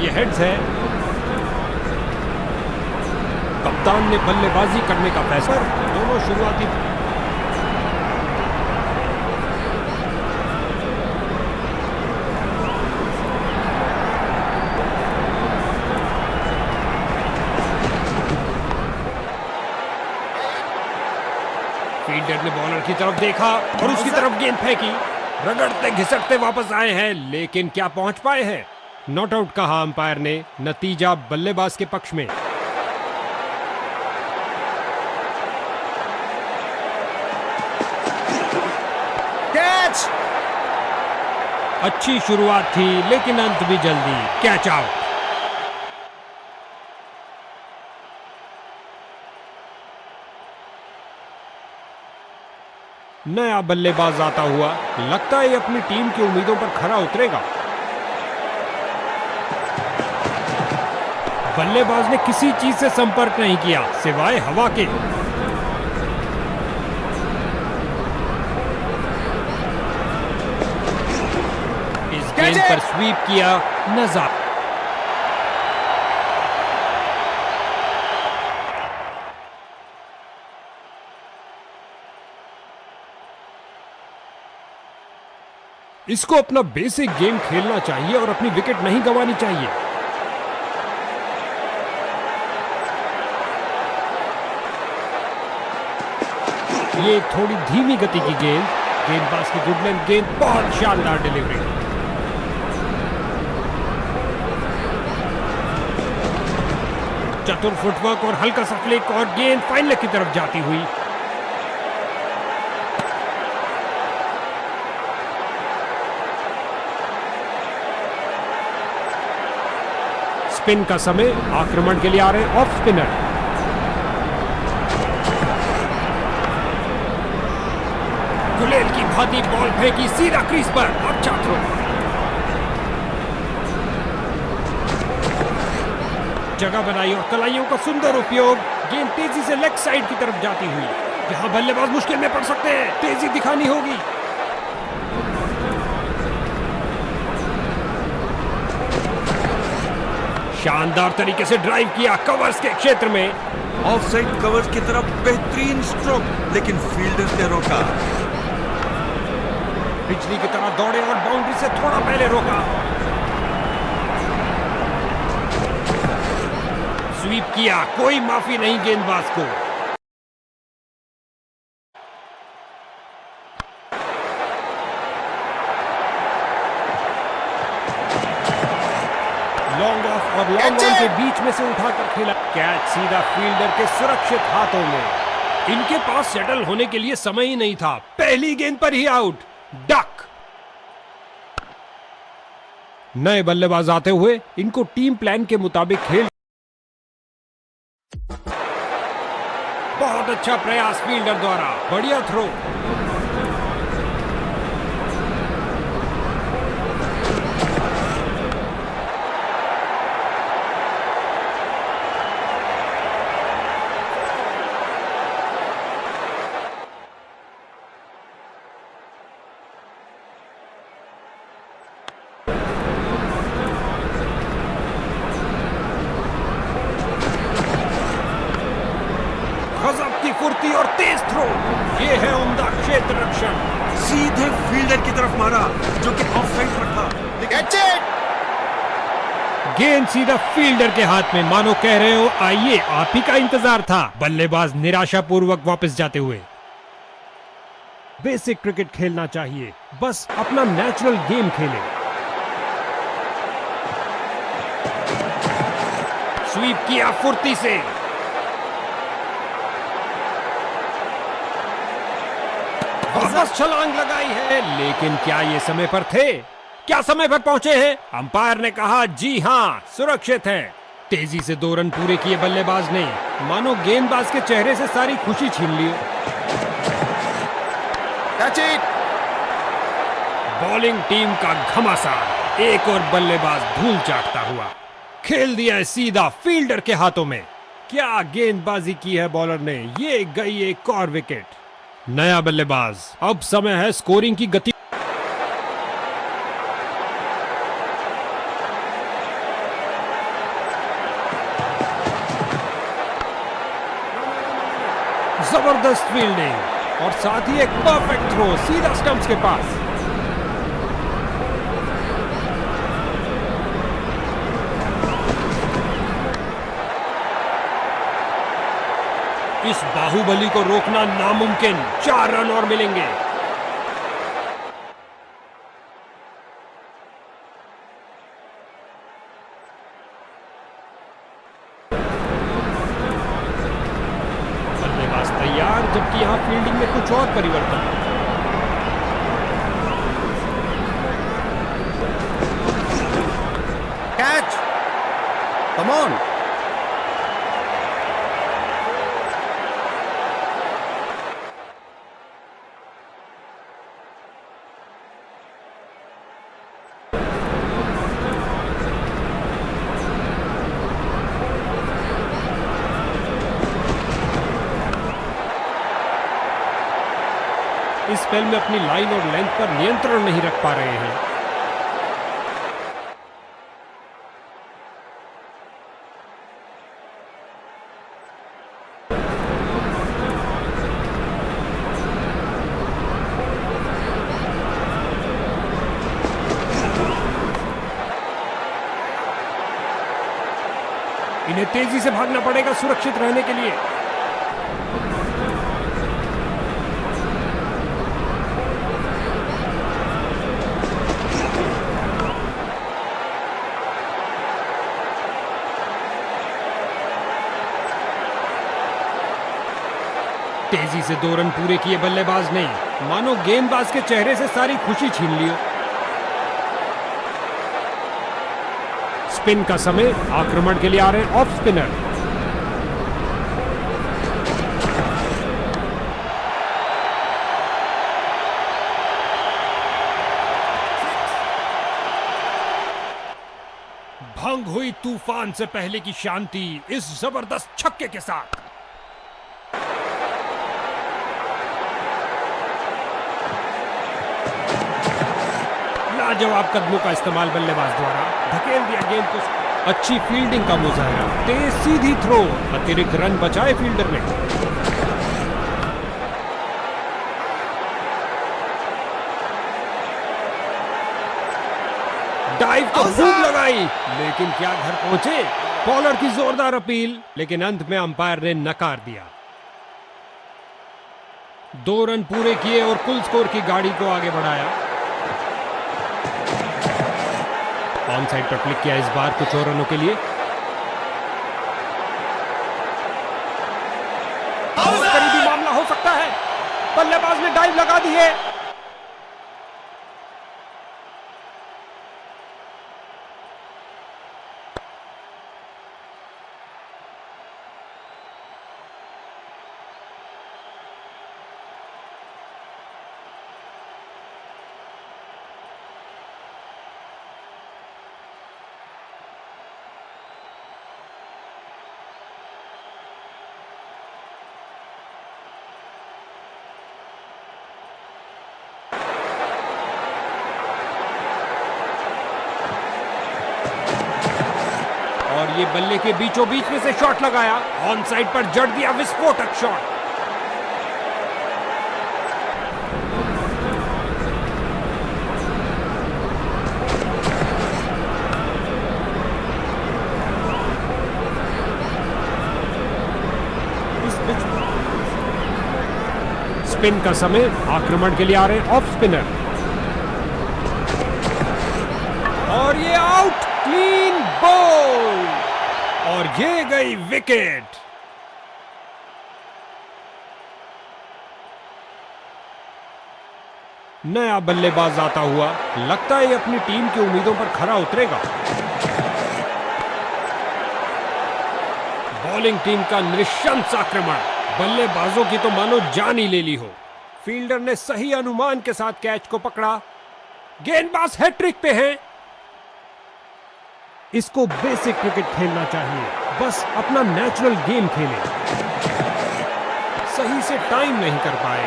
ये हेड्स है। कप्तान ने बल्लेबाजी करने का फैसला। दोनों शुरुआती फील्डर ने बॉलर की तरफ देखा और उसकी तरफ गेंद फेंकी। रगड़ते घिसकते वापस आए हैं, लेकिन क्या पहुंच पाए हैं? नॉट आउट कहा अंपायर ने। नतीजा बल्लेबाज के पक्ष में। कैच। अच्छी शुरुआत थी, लेकिन अंत भी जल्दी। Catch out. नया बल्लेबाज आता हुआ, लगता है अपनी टीम की उम्मीदों पर खरा उतरेगा। बल्लेबाज ने किसी चीज से संपर्क नहीं किया सिवाय हवा के। इस गेंद पर स्वीप किया, नजारा। इसको अपना बेसिक गेम खेलना चाहिए और अपनी विकेट नहीं गंवानी चाहिए। ये थोड़ी धीमी गति की गेंद। गेंदबाज की गुड लेंथ गेंद, बहुत शानदार डिलीवरी। चतुर फुटवर्क और हल्का सा फ्लिक और गेंद फाइनल की तरफ जाती हुई। स्पिन का समय, आक्रमण के लिए आ रहे हैं ऑफ स्पिनर। गुलेल की भांति बॉल फेंकी सीधा क्रीज पर। अब छात्रों जगह बनाई और कलाइयों का सुंदर उपयोग। गेंद तेजी से लेग साइड की तरफ जाती हुई। यहां बल्लेबाज मुश्किल में पड़ सकते हैं, तेजी दिखानी होगी। शानदार तरीके से ड्राइव किया कवर्स के क्षेत्र में। ऑफसाइड कवर्स की तरफ बेहतरीन स्ट्रोक, लेकिन फील्डर ने रोका। बिजली की तरह दौड़े और बाउंड्री से थोड़ा पहले रोका। स्वीप किया, कोई माफी नहीं गेंदबाज को। लॉन्ग ऑफ और लॉन्ग ऑन के बीच में से उठाकर खेला। कैच सीधा फील्डर के सुरक्षित हाथों में। इनके पास सेटल होने के लिए समय ही नहीं था। पहली गेंद पर ही आउट। डक। नए बल्लेबाज आते हुए इनको टीम प्लान के मुताबिक खेल। बहुत अच्छा प्रयास फील्डर द्वारा, बढ़िया थ्रो। गजब की फुर्ती और तेज थ्रो। ये है उम्दा क्षेत्र रक्षण। सीधे फील्डर की तरफ मारा, जो कि ऑफ साइड पर था। गेंद सीधा फील्डर के हाथ में। मानो कह रहे हो आइए, आप ही का इंतजार था। बल्लेबाज निराशापूर्वक वापस जाते हुए। बेसिक क्रिकेट खेलना चाहिए, बस अपना नेचुरल गेम खेले। स्वीप किया फुर्ती से। वापस छलांग लगाई है, लेकिन क्या ये समय पर थे? क्या समय पर पहुंचे हैं? अंपायर ने कहा जी हां, सुरक्षित है। तेजी से 2 रन पूरे किए बल्लेबाज ने। मानो गेंदबाज के चेहरे से सारी खुशी छीन ली। बॉलिंग टीम का घमासान। एक और बल्लेबाज धूल चाटता हुआ खेल दिया है सीधा फील्डर के हाथों में। क्या गेंदबाजी की है बॉलर ने। ये गई एक और विकेट। नया बल्लेबाज। अब समय है स्कोरिंग की गति। जबरदस्त फील्डिंग और साथ ही एक परफेक्ट थ्रो सीधा स्टंप्स के पास। इस बाहुबली को रोकना नामुमकिन। 4 रन और मिलेंगे। बल्लेबाज तैयार, जबकि यहां फील्डिंग में कुछ और परिवर्तन। Catch, come on. इस स्पेल में अपनी लाइन और लेंथ पर नियंत्रण नहीं रख पा रहे हैं। इन्हें तेजी से भागना पड़ेगा सुरक्षित रहने के लिए। तेजी से 2 रन पूरे किए बल्लेबाज ने, मानो गेंदबाज के चेहरे से सारी खुशी छीन ली। स्पिन का समय, आक्रमण के लिए आ रहे हैं ऑफ स्पिनर। भंग हुई तूफान से पहले की शांति इस जबरदस्त छक्के के साथ। लाजवाब कदमों का इस्तेमाल बल्लेबाज द्वारा धकेल दिया गेंद को। अच्छी फील्डिंग का मुजाहरा, तेज सीधी थ्रो, अतिरिक्त रन बचाए फील्डर ने। डाइव तो खूब लगाई, लेकिन क्या घर पहुंचे? बॉलर की जोरदार अपील, लेकिन अंत में अंपायर ने नकार दिया। 2 रन पूरे किए और कुल स्कोर की गाड़ी को आगे बढ़ाया। ऑन साइड पर क्लिक किया इस बार कुछ और रनों के लिए। बहुत करीबी मामला हो सकता है। बल्लेबाज ने डाइव लगा दी है। और ये बल्ले के बीचों बीच में से शॉट लगाया, ऑन साइड पर जड़ दिया विस्फोटक शॉट। स्पिन का समय, आक्रमण के लिए आ रहे हैं ऑफ स्पिनर। और ये आउट, क्लीन बॉल, और ये गई विकेट। नया बल्लेबाज आता हुआ, लगता है ये अपनी टीम की उम्मीदों पर खरा उतरेगा। बॉलिंग टीम का निशंस आक्रमण, बल्लेबाजों की तो मानो जान ही ले ली हो। फील्डर ने सही अनुमान के साथ कैच को पकड़ा। गेंदबाज हैट्रिक पे है। इसको बेसिक क्रिकेट खेलना चाहिए, बस अपना नेचुरल गेम खेले। सही से टाइम नहीं कर पाए।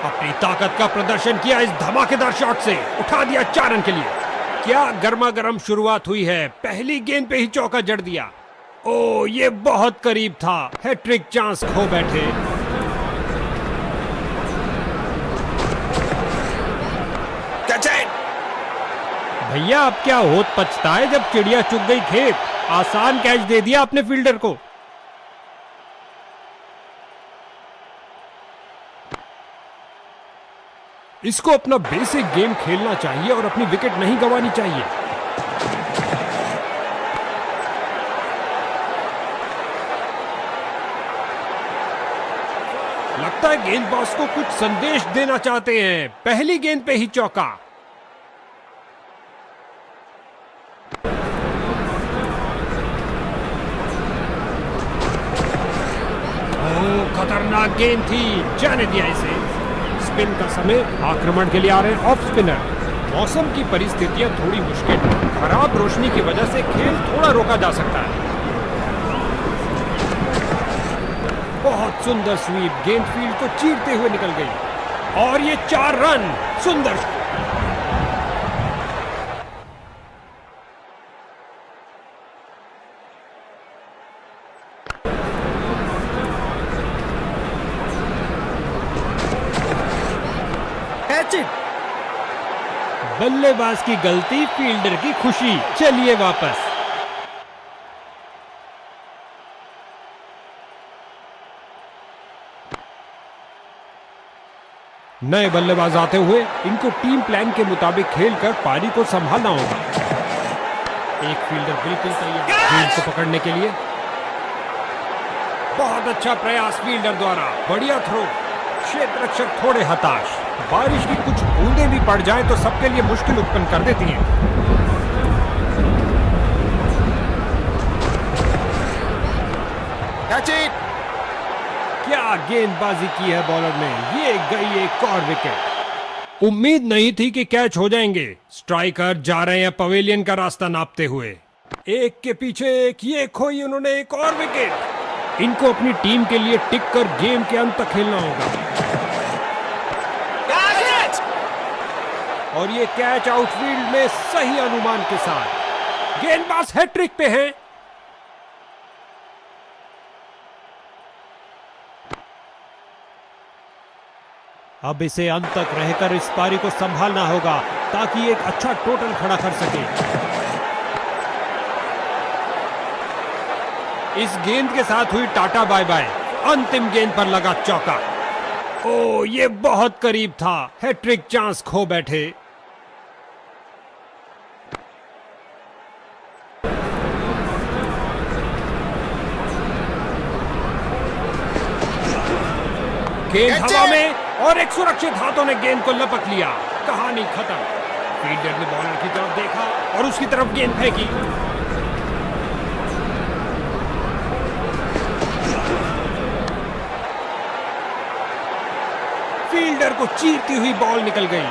अपनी ताकत का प्रदर्शन किया इस धमाकेदार शॉट से, उठा दिया 4 रन के लिए। क्या गर्मा गर्म शुरुआत हुई है, पहली गेंद पे ही चौका जड़ दिया। ओ, ये बहुत करीब था। हैट्रिक चांस खो बैठे। Catch it. भैया अब क्या होत पछता है जब चिड़िया चुग गई खेत। आसान कैच दे दिया अपने फील्डर को। इसको अपना बेसिक गेम खेलना चाहिए और अपनी विकेट नहीं गंवानी चाहिए। लगता है गेंदबाज को कुछ संदेश देना चाहते हैं। पहली गेंद पे ही चौका। खतरनाक गेंद थी, जाने दिया इसे। स्पिन का समय, आक्रमण के लिए आ रहे हैं ऑफ स्पिनर। मौसम की परिस्थितियां थोड़ी मुश्किल, खराब रोशनी की वजह से खेल थोड़ा रोका जा सकता है। बहुत सुंदर स्वीप, गेंद फील्ड को चीरते हुए निकल गई और ये 4 रन। सुंदर। Catch it. बल्लेबाज की गलती, फील्डर की खुशी। चलिए वापस। नए बल्लेबाज आते हुए इनको टीम प्लान के मुताबिक खेलकर पारी को संभालना होगा। एक फील्डर बिल्कुल तैयार गेंद को पकड़ने के लिए। बहुत अच्छा प्रयास फील्डर द्वारा, बढ़िया थ्रो। क्षेत्ररक्षक थोड़े हताश। बारिश की कुछ बूंदें भी पड़ जाएं तो सबके लिए मुश्किल उत्पन्न कर देती हैं। Catch it. क्या गेंदबाजी की है बॉलर ने। ये गई एक और विकेट। उम्मीद नहीं थी कि कैच हो जाएंगे। स्ट्राइकर जा रहे हैं पवेलियन का रास्ता नापते हुए। एक के पीछे एक, ये खोई उन्होंने एक और विकेट। इनको अपनी टीम के लिए टिक कर गेम के अंत तक खेलना होगा। और ये कैच आउटफील्ड में सही अनुमान के साथ। गेंदबाज हैट्रिक पे हैं। अब इसे अंत तक रहकर इस पारी को संभालना होगा ताकि एक अच्छा टोटल खड़ा कर सके। इस गेंद के साथ हुई टाटा बाय बाय। अंतिम गेंद पर लगा चौका। ओ, ये बहुत करीब था। हैट्रिक चांस खो बैठे। गेंद हवा में और एक सुरक्षित हाथों ने गेंद को लपक लिया। कहानी खत्म। फील्डर ने बॉलर की तरफ देखा और उसकी तरफ गेंद फेंकी। फील्डर को चीरती हुई बॉल निकल गई।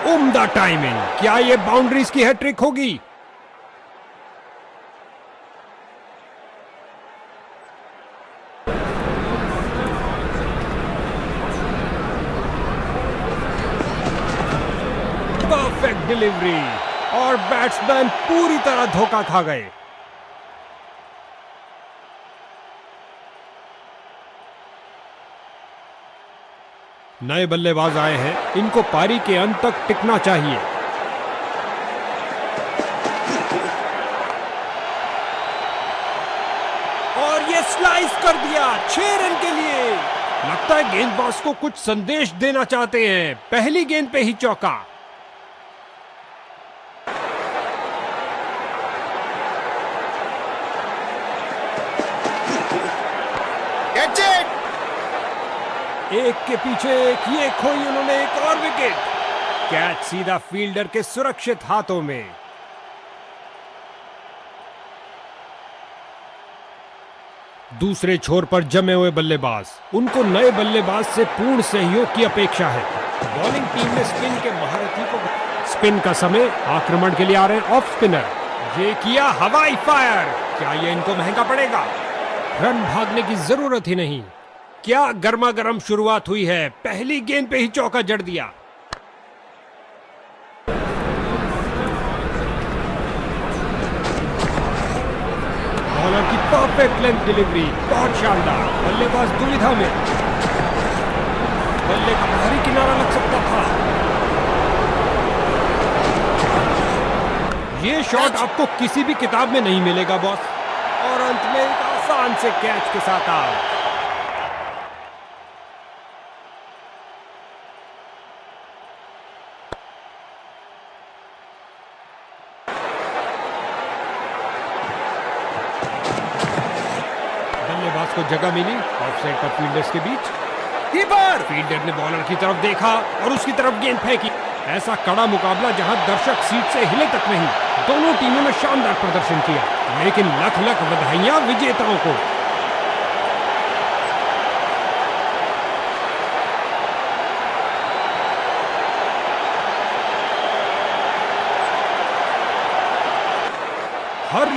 उम्दा टाइमिंग। क्या ये बाउंड्रीज की हैट्रिक होगी? परफेक्ट डिलीवरी और बैट्समैन पूरी तरह धोखा खा गए। नए बल्लेबाज आए हैं, इनको पारी के अंत तक टिकना चाहिए। और ये स्लाइस कर दिया 6 रन के लिए। लगता है गेंदबाज को कुछ संदेश देना चाहते हैं। पहली गेंद पे ही चौका। Catch it. एक के पीछे एक, ये खोई उन्होंने एक और विकेट। कैच सीधा फील्डर के सुरक्षित हाथों में। दूसरे छोर पर जमे हुए बल्लेबाज, उनको नए बल्लेबाज से पूर्ण सहयोग की अपेक्षा है। बॉलिंग टीम ने स्पिन के महारथी को स्पिन का समय, आक्रमण के लिए आ रहे हैं ऑफ स्पिनर। ये किया हवाई फायर, क्या ये इनको महंगा पड़ेगा? रन भागने की जरूरत ही नहीं। क्या गर्मा गर्म शुरुआत हुई है, पहली गेंद पे ही चौका जड़ दिया। बॉलर की परफेक्ट लेंथ डिलीवरी, बहुत शानदार। बल्लेबाज दुविधा में, बल्ले का बाहरी किनारा लग सकता था। ये शॉट आपको किसी भी किताब में नहीं मिलेगा बॉस। और अंत में एक आसान से कैच के साथ आउट। बल्लेबाज को जगह मिली ऑफसाइड पर फील्डर्स के बीच। कीपर फील्डर ने बॉलर की तरफ देखा और उसकी तरफ गेंद फेंकी। ऐसा कड़ा मुकाबला जहां दर्शक सीट से हिले तक नहीं। दोनों टीमों ने शानदार प्रदर्शन किया, लेकिन लख लख बधाइयां विजेताओं को। हर